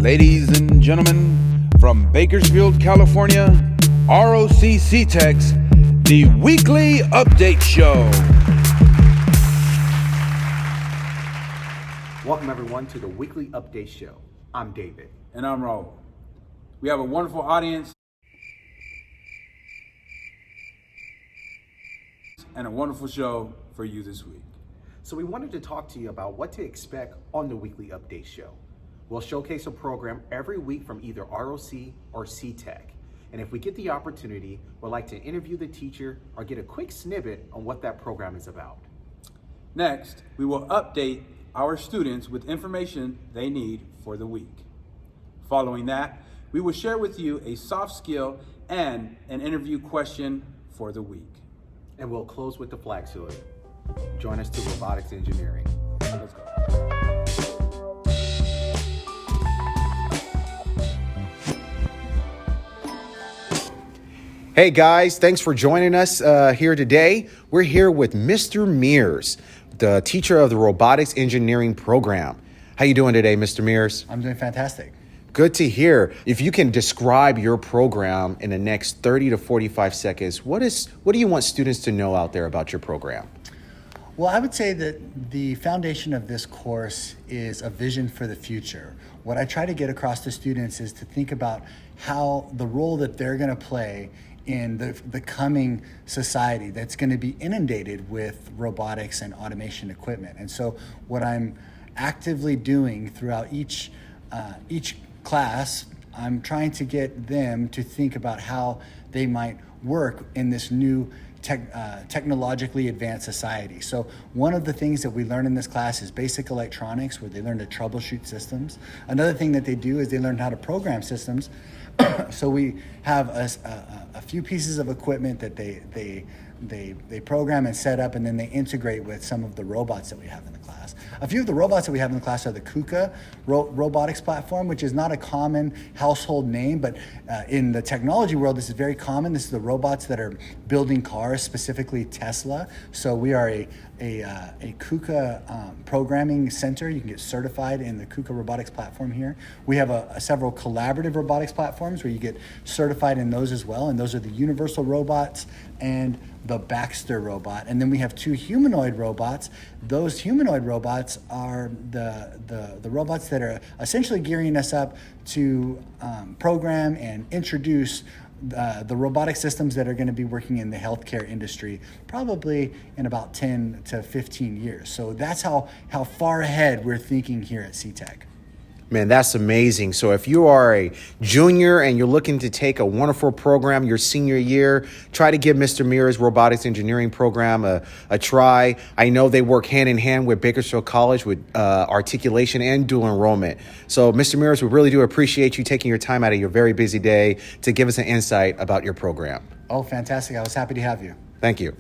Ladies and gentlemen, from Bakersfield, California, ROC CTEX, the Weekly Update Show. Welcome everyone to the Weekly Update Show. I'm David. And I'm Raul. We have a wonderful audience and a wonderful show for you this week. So we wanted to talk to you about what to expect on the Weekly Update Show. We'll showcase a program every week from either ROC or CTEC. And if we get the opportunity, we'd like to interview the teacher or get a quick snippet on what that program is about. Next, we will update our students with information they need for the week. Following that, we will share with you a soft skill and an interview question for the week. And we'll close with the flag salute. Join us to Robotics Engineering. Let's go. Hey guys, thanks for joining us here today. We're here with Mr. Mears, the teacher of the Robotics Engineering program. How you doing today, Mr. Mears? I'm doing fantastic. Good to hear. If you can describe your program in the next 30 to 45 seconds, what do you want students to know out there about your program? Well, I would say that the foundation of this course is a vision for the future. What I try to get across to students is to think about how the role that they're going to play in the coming society that's going to be inundated with robotics and automation equipment. And so what I'm actively doing throughout each class, I'm trying to get them to think about how they might work in this new technologically advanced society. So one of the things that we learn in this class is basic electronics, where they learn to troubleshoot systems. Another thing that they do is they learn how to program systems. So we have a few pieces of equipment that they program and set up, and then they integrate with some of the robots that we have in the class. A few of the robots that we have in the class are the KUKA robotics platform, which is not a common household name, but in the technology world, this is very common. This is the robots that are building cars, specifically Tesla. So we are a KUKA programming center. You can get certified in the KUKA robotics platform here. We have several collaborative robotics platforms where you get certified in those as well, and those are the Universal robots and the Baxter robot. And then we have two humanoid robots. Those humanoid robots are the robots that are essentially gearing us up to program and introduce the robotic systems that are going to be working in the healthcare industry probably in about 10 to 15 years. So that's how far ahead we're thinking here at CTEC. Man, that's amazing. So if you are a junior and you're looking to take a wonderful program your senior year, try to give Mr. Mears' robotics engineering program a try. I know they work hand in hand with Bakersfield College with articulation and dual enrollment. So Mr. Mears, we really do appreciate you taking your time out of your very busy day to give us an insight about your program. Oh, fantastic. I was happy to have you. Thank you.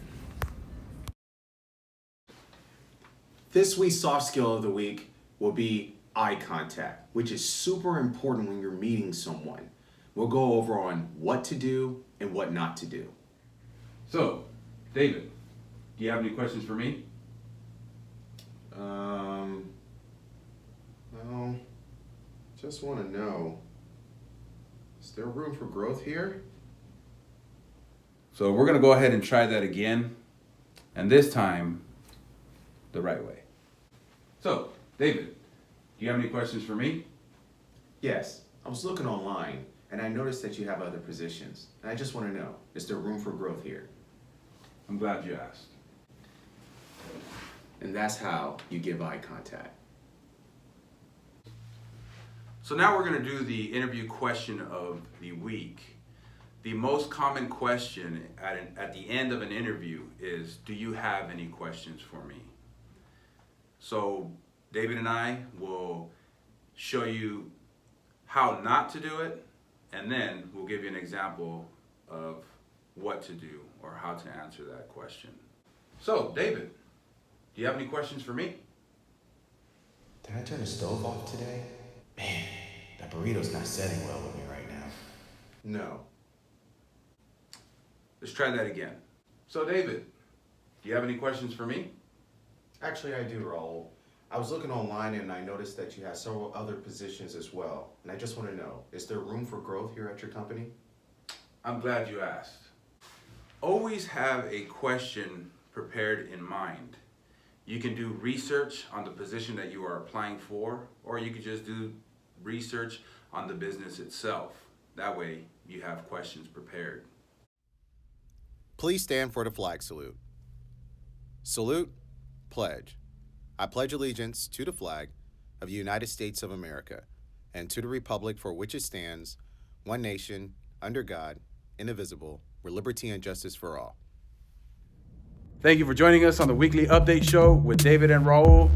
This week's soft skill of the week will be eye contact, which is super important when you're meeting someone. We'll go over on what to do and what not to do. So, David, do you have any questions for me? Well, just want to know, is there room for growth here? So we're going to go ahead and try that again, and this time the right way. So, David, do you have any questions for me? Yes, I was looking online and I noticed that you have other positions. And I just want to know, is there room for growth here? I'm glad you asked. And that's how you give eye contact. So now we're going to do the interview question of the week. The most common question at the end of an interview is, do you have any questions for me? So David and I will show you how not to do it, and then we'll give you an example of what to do or how to answer that question. So, David, do you have any questions for me? Did I turn the stove off today? Man, that burrito's not setting well with me right now. No. Let's try that again. So, David, do you have any questions for me? Actually, I do, Raul. I was looking online and I noticed that you have several other positions as well. And I just want to know, is there room for growth here at your company? I'm glad you asked. Always have a question prepared in mind. You can do research on the position that you are applying for, or you can just do research on the business itself. That way you have questions prepared. Please stand for the flag salute. Salute, pledge. I pledge allegiance to the flag of the United States of America and to the republic for which it stands, one nation, under God, indivisible, with liberty and justice for all. Thank you for joining us on the Weekly Update Show with David and Raul.